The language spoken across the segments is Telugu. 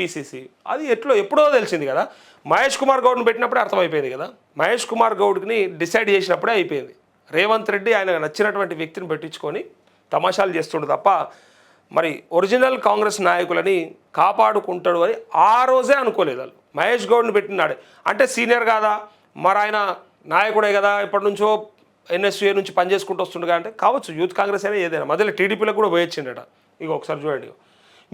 పీసీసీ. అది ఎప్పుడో తెలిసింది కదా. మహేష్ కుమార్ గౌడ్ని పెట్టినప్పుడే అర్థమైపోయింది కదా. మహేష్ కుమార్ గౌడ్ని డిసైడ్ చేసినప్పుడే అయిపోయింది. రేవంత్ రెడ్డి ఆయన నచ్చినటువంటి వ్యక్తిని పెట్టించుకొని తమాషాలు చేస్తుండు తప్ప మరి ఒరిజినల్ కాంగ్రెస్ నాయకులని కాపాడుకుంటాడు అని ఆ రోజే అనుకోలేదు వాళ్ళు. మహేష్ గౌడ్ని పెట్టినాడు అంటే సీనియర్ కాదా, మరి ఆయన నాయకుడే కదా, ఇప్పటి నుంచో ఎన్ఎస్యూఏ నుంచి పనిచేసుకుంటూ వస్తుండగా అంటే కావచ్చు. యూత్ కాంగ్రెస్ అయినా ఏదైనా మధ్యలో టీడీపీలకు కూడా పోయొచ్చిండట. ఇక ఒకసారి చూడండి,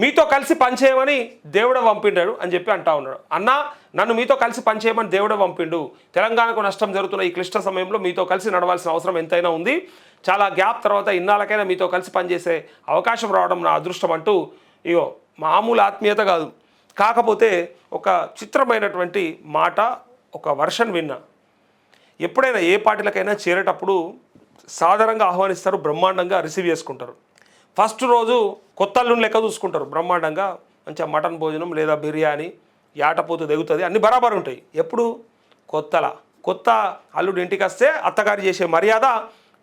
మీతో కలిసి పనిచేయమని దేవుడే పంపిండాడు అని చెప్పి అంటా ఉన్నాడు. అన్న నన్ను మీతో కలిసి పనిచేయమని దేవుడే పంపిండు. తెలంగాణకు నష్టం జరుగుతున్న ఈ క్లిష్ట సమయంలో మీతో కలిసి నడవాల్సిన అవసరం ఎంతైనా ఉంది. చాలా గ్యాప్ తర్వాత ఇన్నాళ్ళకైనా మీతో కలిసి పనిచేసే అవకాశం రావడం నా అదృష్టం అంటూ ఇగో మామూలు ఆత్మీయత కాదు. కాకపోతే ఒక చిత్రమైనటువంటి మాట, ఒక వర్షన్ విన్నా. ఎప్పుడైనా ఏ పార్టీలకైనా చేరేటప్పుడు సాధారణంగా ఆహ్వానిస్తారు, బ్రహ్మాండంగా రిసీవ్ చేసుకుంటారు. ఫస్ట్ రోజు కొత్త అల్లుని లెక్క చూసుకుంటారు బ్రహ్మాండంగా. మంచిగా మటన్ భోజనం లేదా బిర్యానీ, యాటపోతు దిగుతుంది, అన్నీ బరాబర్ ఉంటాయి. ఎప్పుడు కొత్త అల్లుడు ఇంటికి వస్తే అత్తగారు చేసే మర్యాద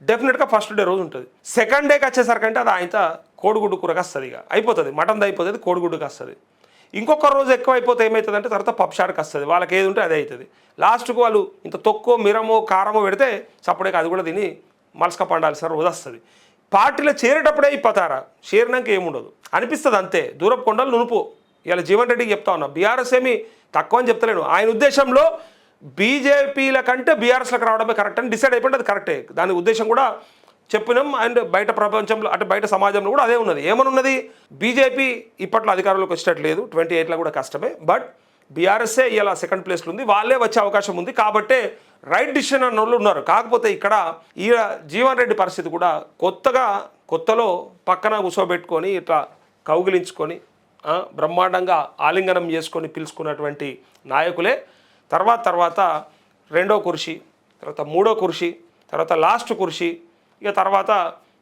డెఫినెట్గా ఫస్ట్ డే రోజు ఉంటుంది. సెకండ్ డేకి వచ్చేసరికంటే అది ఆయన కోడిగుడ్డు కూరకి వస్తుంది, ఇక అయిపోతుంది, మటన్ది అయిపోతుంది, కోడిగుడ్డుకి వస్తుంది. ఇంకొక రోజు ఎక్కువ అయిపోతే ఏమవుతుందంటే తర్వాత పప్షాడ్కి వస్తుంది. వాళ్ళకి ఏది ఉంటే అదే అవుతుంది. లాస్ట్కు వాళ్ళు ఇంత తొక్కో మిరమో కారమో పెడితే చప్పుడే అది కూడా తిని మలసక పండాల్సిన రోజు వస్తుంది. పార్టీలో చేరేటప్పుడే ఇప్పతారా, చేరినాక ఏముండదు అనిపిస్తుంది అంతే. దూరపు కొండలు నునుపు. ఇలా జీవన్ రెడ్డికి చెప్తా ఉన్నా, బీఆర్ఎస్ ఏమి తక్కువ అని చెప్తలేను. ఆయన ఉద్దేశంలో బీజేపీల కంటే బీఆర్ఎస్లకు రావడమే కరెక్ట్ అని డిసైడ్ అయిపోయింది. అది కరెక్టే, దాని ఉద్దేశం కూడా చెప్పినాం. అండ్ బయట ప్రపంచంలో అంటే బయట సమాజంలో కూడా అదే ఉన్నది. ఏమనున్నది, బీజేపీ ఇప్పట్లో అధికారంలోకి వచ్చేటట్లేదు, 28లో కూడా కష్టమే. బట్ బీఆర్ఎస్ఏ ఇలా సెకండ్ ప్లేస్లో ఉంది, వాళ్ళే వచ్చే అవకాశం ఉంది. కాబట్టే రైట్ డిసిషన్ అన్న వాళ్ళు ఉన్నారు. కాకపోతే ఇక్కడ ఈ జీవన్ రెడ్డి పరిస్థితి కూడా కొత్తలో పక్కన కూర్చోబెట్టుకొని ఇట్లా కౌగిలించుకొని బ్రహ్మాండంగా ఆలింగనం చేసుకొని పిలుచుకున్నటువంటి నాయకులే తర్వాత రెండో కుర్చీ, తర్వాత మూడో కుర్చీ, తర్వాత లాస్ట్ కుర్చీ, ఇక తర్వాత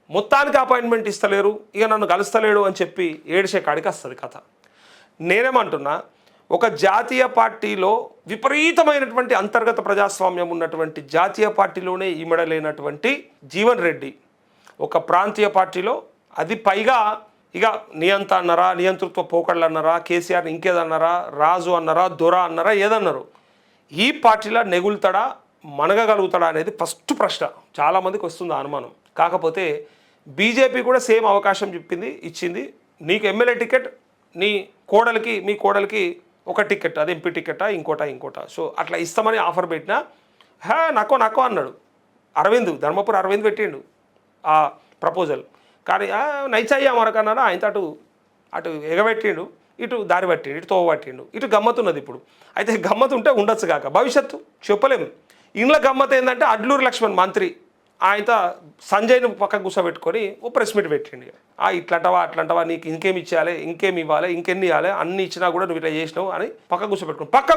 మొత్తానికి అపాయింట్మెంట్ ఇస్తలేరు, ఇక నన్ను కలుస్తలేడు అని చెప్పి ఏడిసే కాడికి వస్తుంది కథ. నేనేమంటున్నా, ఒక జాతీయ పార్టీలో విపరీతమైనటువంటి అంతర్గత ప్రజాస్వామ్యం ఉన్నటువంటి జాతీయ పార్టీలోనే ఇమడలేనటువంటి జీవన్ రెడ్డి ఒక ప్రాంతీయ పార్టీలో, అది పైగా ఇక నియంత అన్నారా, నియంతృత్వ పోకళ్ళు అన్నారా, కేసీఆర్ ఇంకేదన్నారా, రాజు అన్నారా, దొర అన్నారా, ఏదన్నారు, ఈ పార్టీలో నెగులుతాడా, మనగలుగుతాడా అనేది ఫస్ట్ ప్రశ్న చాలామందికి వస్తుంది అనుమానం. కాకపోతే బీజేపీ కూడా సేమ్ అవకాశం ఇచ్చింది. నీకు ఎమ్మెల్యే టికెట్, మీ కోడలికి ఒక టికెట్, అది ఎంపీ టికెటా ఇంకోట. సో అట్లా ఇస్తామని ఆఫర్ పెట్టినా నక్కో అన్నాడు ధర్మపురి అరవింద్ పెట్టిండు ఆ ప్రపోజల్. కానీ నైచాయ్యా మరకన్నా ఆయన అటు ఎగబెట్టిండు, ఇటు దారి పట్టిండు, ఇటు తోవ పట్టిండు, ఇటు గమ్మతున్నది. ఇప్పుడు అయితే గమ్మత్ ఉంటే ఉండొచ్చు కాక, భవిష్యత్తు చెప్పలేము. ఇంట్లో గమ్మత్ ఏంటంటే అడ్లూరు లక్ష్మణ్ మంత్రి ఆయన సంజయ్ను పక్కకు కూర్చోబెట్టుకొని ఓ ప్రెస్ మీట్ పెట్టిండు. అట్లంటవా, నీకు ఇంకేమి ఇచ్చేయాలి, ఇంకేమి ఇవ్వాలి, ఇంకెన్ని ఇవ్వాలి, అన్ని ఇచ్చినా కూడా నువ్వు ఇట్లా చేసినావు అని పక్కకు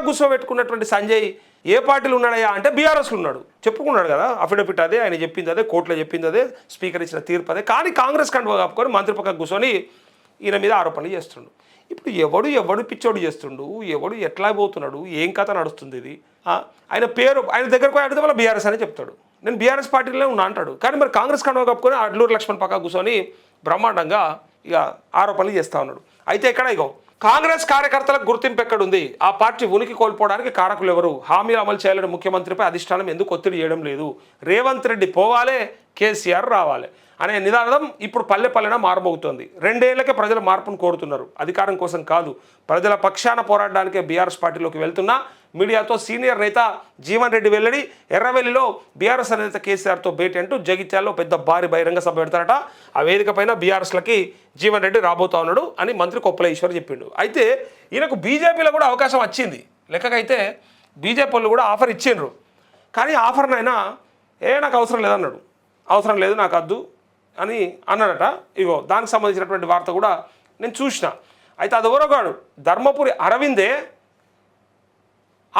కూర్చోబెట్టుకున్నటువంటి సంజయ్ ఏ పార్టీలు ఉన్నాడయా అంటే బీఆర్ఎస్లో ఉన్నాడు. చెప్పుకున్నాడు కదా, అఫిడవిట్ అదే, ఆయన చెప్పింది అదే, కోర్టులో చెప్పింది అదే, స్పీకర్ ఇచ్చిన తీర్పు అదే. కానీ కాంగ్రెస్ కండువా కప్పుకొని మంత్రి పక్కకు కూర్చొని ఈయన మీద ఆరోపణలు చేస్తుండు. ఇప్పుడు ఎవడు పిచ్చోడు చేస్తుండు, ఎవడు ఎట్లా పోతున్నాడు, ఏం కథ నడుస్తుంది ఇది. ఆయన పేరు ఆయన దగ్గరకు అడిగితే వాళ్ళ బీఆర్ఎస్ అని చెప్తాడు, నేను బీఆర్ఎస్ పార్టీలో ఉన్నా అంటాడు. కానీ మరి కాంగ్రెస్ కండువా కప్పుకొని అడ్లూరు లక్ష్మణ్ పక్క కూర్చొని బ్రహ్మాండంగా ఇక ఆరోపణలు చేస్తూ ఉన్నాడు. అయితే ఇక్కడ ఇగో కాంగ్రెస్ కార్యకర్తలకు గుర్తింపు ఎక్కడుంది, ఆ పార్టీ ఉనికి కోల్పోవడానికి కారకులు ఎవరు, హామీలు అమలు చేయాలని ముఖ్యమంత్రిపై అధిష్టానం ఎందుకు ఒత్తిడి చేయడం లేదు, రేవంత్ రెడ్డి పోవాలి, కేసీఆర్ రావాలి అనే నినాదం ఇప్పుడు పల్లె మారబోతోంది. 2 ఏళ్లకే ప్రజల మార్పును కోరుతున్నారు, అధికారం కోసం కాదు. ప్రజల పక్షాన పోరాడడానికే బీఆర్ఎస్ పార్టీలోకి వెళ్తున్నా మీడియాతో సీనియర్ నేత జీవన్ రెడ్డి వెల్లడి. ఎర్రవెల్లిలో బీఆర్ఎస్ నేత కేసీఆర్తో భేటీ అంటూ జగిత్యాల్లో పెద్ద భారీ బహిరంగ సభ పెడతారట. ఆ వేదిక పైన బీఆర్ఎస్లకి జీవన్ రెడ్డి రాబోతా ఉన్నాడు అని మంత్రి కొప్పుల ఈశ్వర్ చెప్పిండు. అయితే ఈయనకు బీజేపీలో కూడా అవకాశం వచ్చింది లెక్కకైతే. బీజేపీ వాళ్ళు కూడా ఆఫర్ ఇచ్చిండ్రు. కానీ ఆఫర్నైనా నాకు అవసరం లేదన్నాడు. అవసరం లేదు, నాకు వద్దు అని అన్నాడట. ఇగో దానికి సంబంధించినటువంటి వార్త కూడా నేను చూసిన. అయితే అది ఎవరోగాడు ధర్మపురి అరవిందే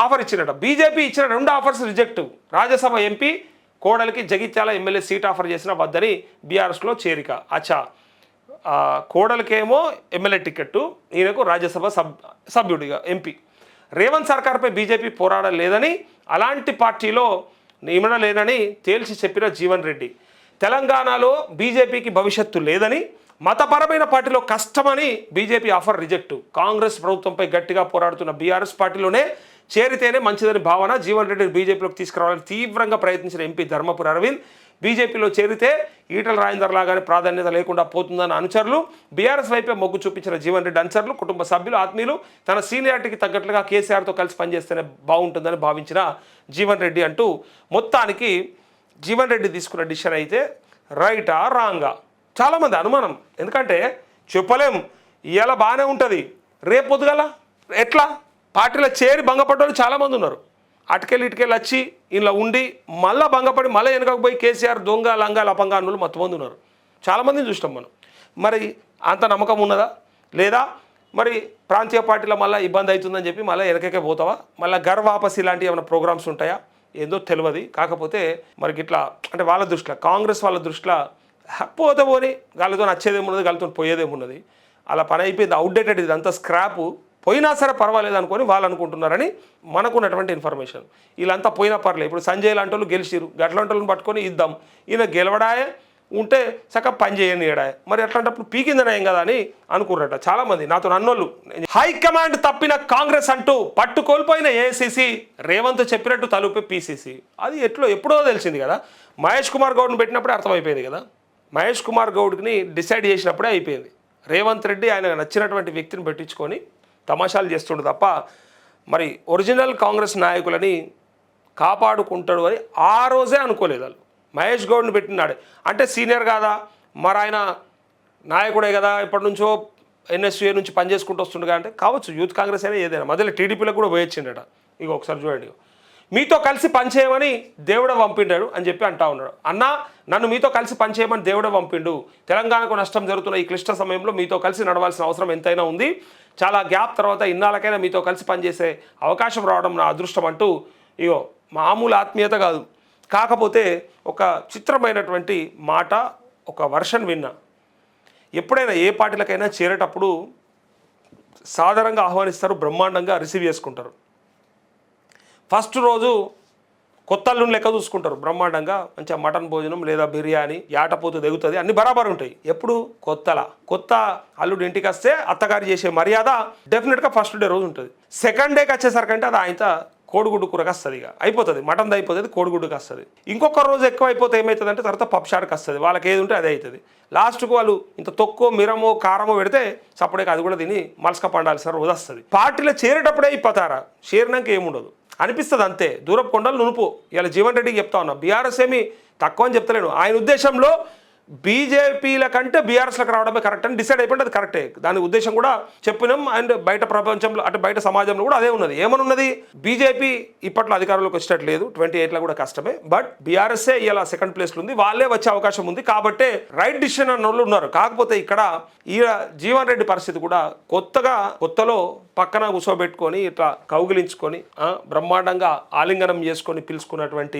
ఆఫర్ ఇచ్చినట. బీజేపీ ఇచ్చిన 2 ఆఫర్స్ రిజెక్ట్. రాజ్యసభ ఎంపీ కోడలికి జగిత్యాల ఎమ్మెల్యే సీట్ ఆఫర్ చేసిన వద్దని బీఆర్ఎస్లో చేరిక. అచ్చా, కోడలికేమో ఎమ్మెల్యే టికెట్టు, ఈయనకు రాజ్యసభ సభ్యుడిగా ఎంపీ. రేవంత్ సర్కార్పై బీజేపీ పోరాడలేదని, అలాంటి పార్టీలో నియమనలేనని తేల్చి చెప్పిన జీవన్ రెడ్డి తెలంగాణలో బీజేపీకి భవిష్యత్తు లేదని, మతపరమైన పార్టీలో కష్టమని బీజేపీ ఆఫర్ రిజెక్ట్. కాంగ్రెస్ ప్రభుత్వంపై గట్టిగా పోరాడుతున్న బీఆర్ఎస్ పార్టీలోనే చేరితేనే మంచిదని భావన. జీవన్ రెడ్డిని బీజేపీలోకి తీసుకురావాలని తీవ్రంగా ప్రయత్నించిన ఎంపీ ధర్మపురి అరవింద్, బీజేపీలో చేరితే ఈటల రాజేందర్ లాగానే ప్రాధాన్యత లేకుండా పోతుందన్న అనుచరులు, బీఆర్ఎస్ వైపే మొగ్గు చూపించిన జీవన్ రెడ్డి అనుచరులు, కుటుంబ సభ్యులు, ఆత్మీయులు తన సీనియారిటీకి తగ్గట్లుగా కేసీఆర్తో కలిసి పనిచేస్తేనే బాగుంటుందని భావించిన జీవన్ రెడ్డి అంటూ మొత్తానికి జీవన్ రెడ్డి తీసుకున్న డిసిషన్ అయితే రైటా రాంగా చాలామంది అనుమానం. ఎందుకంటే చెప్పలేం, ఇవాళ బాగానే ఉంటుంది, రేపు పొద్దుగల ఎట్లా పార్టీలో చేరి భంగపడ్డోళ్ళు చాలామంది ఉన్నారు. అటుకెళ్ళి ఇటుకెళ్ళి వచ్చి ఇలా ఉండి మళ్ళీ భంగపడి మళ్ళీ వెనకకు పోయి కేసీఆర్ దొంగ లంగా లపంగా అన్నులు మొత్తమంది ఉన్నారు. చాలామందిని చూస్తాం మనం. మరి అంత నమ్మకం ఉన్నదా లేదా? మరి ప్రాంతీయ పార్టీలో మళ్ళీ ఇబ్బంది అవుతుందని చెప్పి మళ్ళీ వెనకకే పోతావా? మళ్ళీ గర్ వాపస్ ఇలాంటి ఏమైనా ప్రోగ్రామ్స్ ఉంటాయా? ఏందో తెలియదు. కాకపోతే మరి ఇట్లా అంటే వాళ్ళ దృష్టిలో, కాంగ్రెస్ వాళ్ళ దృష్టిలో పోతే పోని, వాళ్ళతో నచ్చేదేమున్నది, వాళ్ళతో పోయేదేమున్నది, అలా పని అయిపోయింది, అవుట్డేటెడ్, ఇదంతా స్క్రాపు, పోయినా సరే పర్వాలేదు అనుకొని వాళ్ళు అనుకుంటున్నారని మనకున్నటువంటి ఇన్ఫర్మేషన్. వీళ్ళంతా పోయినా పర్లేదు. ఇప్పుడు సంజయ్ లాంటి వాళ్ళు గెలిచిరు, గట్లాంటి వాళ్ళని పట్టుకొని ఇద్దాం, ఈయన గెలవడాయే ఉంటే చక్కగా పని చేయని ఏడాయే, మరి అట్లాంటప్పుడు పీకిందనేం కదా అని అనుకున్నారట చాలామంది. నాతో అన్నోళ్ళు హైకమాండ్ తప్పిన కాంగ్రెస్ అంటూ పట్టు కోల్పోయిన ఏఐసీసీ, రేవంత్ చెప్పినట్టు తలుపే పీసీసీ. అది ఎప్పుడో తెలిసింది కదా. మహేష్ కుమార్ గౌడ్ని పెట్టినప్పుడే అర్థమైపోయింది కదా. మహేష్ కుమార్ గౌడ్ని డిసైడ్ చేసినప్పుడే అయిపోయింది. రేవంత్ రెడ్డి ఆయన నచ్చినటువంటి వ్యక్తిని పెట్టించుకొని తమాషాలు చేస్తుండు తప్ప మరి ఒరిజినల్ కాంగ్రెస్ నాయకులని కాపాడుకుంటాడు అని ఆ రోజే అనుకోలేదు వాళ్ళు. మహేష్ గౌడ్ని పెట్టినాడే అంటే సీనియర్ కాదా, మరి ఆయన నాయకుడే కదా, ఇప్పటి నుంచో ఎన్ఎస్యూఏ నుంచి పనిచేసుకుంటూ వస్తుండగా అంటే కావచ్చు, యూత్ కాంగ్రెస్ అయినా ఏదైనా, మధ్యలో టీడీపీలో కూడా పోయొచ్చిండట. ఇక ఒకసారి చూడండి, మీతో కలిసి పనిచేయమని దేవుడే పంపిండాడు అని చెప్పి అంటా ఉన్నాడు. అన్నా, నన్ను మీతో కలిసి పనిచేయమని దేవుడే పంపిండు, తెలంగాణకు నష్టం జరుగుతున్న ఈ క్లిష్ట సమయంలో మీతో కలిసి నడవాల్సిన అవసరం ఎంతైనా ఉంది, చాలా గ్యాప్ తర్వాత ఇన్నాళ్ళకైనా మీతో కలిసి పనిచేసే అవకాశం రావడం నా అదృష్టం అంటూ, ఇగో మామూలు ఆత్మీయత కాదు, కాకపోతే ఒక చిత్రమైనటువంటి మాట, ఒక వర్షన్ విన్నా. ఎప్పుడైనా ఏ పార్టీలకైనా చేరేటప్పుడు సాధారణంగా ఆహ్వానిస్తారు, బ్రహ్మాండంగా రిసీవ్ చేసుకుంటారు. ఫస్ట్ రోజు కొత్త అల్లుని లెక్క చూసుకుంటారు, బ్రహ్మాండంగా మంచిగా మటన్ భోజనం లేదా బిర్యానీ, యాటపోతు దిగుతుంది, అన్ని బరాబర్ ఉంటాయి. ఎప్పుడు కొత్త అల్లుడు ఇంటికి వస్తే అత్తగారు చేసే మర్యాద డెఫినెట్గా ఫస్ట్ డే రోజు ఉంటుంది. సెకండ్ డేకి వచ్చేసరికంటే అది ఆయన కోడిగుడ్డు కూరకు వస్తుంది, ఇక అయిపోతుంది, మటన్ది అయిపోతుంది, కోడిగుడ్డుకి వస్తుంది. ఇంకొక రోజు ఎక్కువ అయిపోతే ఏమవుతుంది అంటే తర్వాత పప్షార్కి వస్తుంది, వాళ్ళకి ఏది ఉంటే అదే అవుతుంది. లాస్ట్కు వాళ్ళు ఇంత తొక్కో మిరమో కారమో పెడితే సపరేట్గా అది కూడా తిని మలసక పండాల్సిన రోజు వస్తుంది. పార్టీలో చేరేటప్పుడే ఇప్పతారా, చేరినాక ఏముండదు అనిపిస్తుంది అంతే. దూరపు కొండలు నునుపు. ఇలా జీవన్ రెడ్డికి చెప్తా ఉన్నా, బీఆర్ఎస్ ఏమి తక్కువ అని చెప్తలేను. ఆయన ఉద్దేశంలో బీజేపీల కంటే బీఆర్ఎస్లకు రావడమే కరెక్ట్ అని డిసైడ్ అయిపోయింది. అది కరెక్టే, దాని ఉద్దేశం కూడా చెప్పినాం. అండ్ బయట ప్రపంచంలో అంటే బయట సమాజంలో కూడా అదే ఉన్నది. ఏమనున్నది, బీజేపీ ఇప్పట్లో అధికారంలోకి వచ్చేటట్లేదు, 28లో కూడా కష్టమే, బట్ బీఆర్ఎస్ఏ ఇలా సెకండ్ ప్లేస్లో ఉంది, వాళ్ళే వచ్చే అవకాశం ఉంది, కాబట్టి రైట్ డిసిషన్ అన్న వాళ్ళు ఉన్నారు. కాకపోతే ఇక్కడ ఈ జీవన్ రెడ్డి పరిస్థితి కూడా కొత్తలో పక్కన కూర్చోబెట్టుకొని ఇట్లా కౌగిలించుకొని బ్రహ్మాండంగా ఆలింగనం చేసుకొని పిలుచుకున్నటువంటి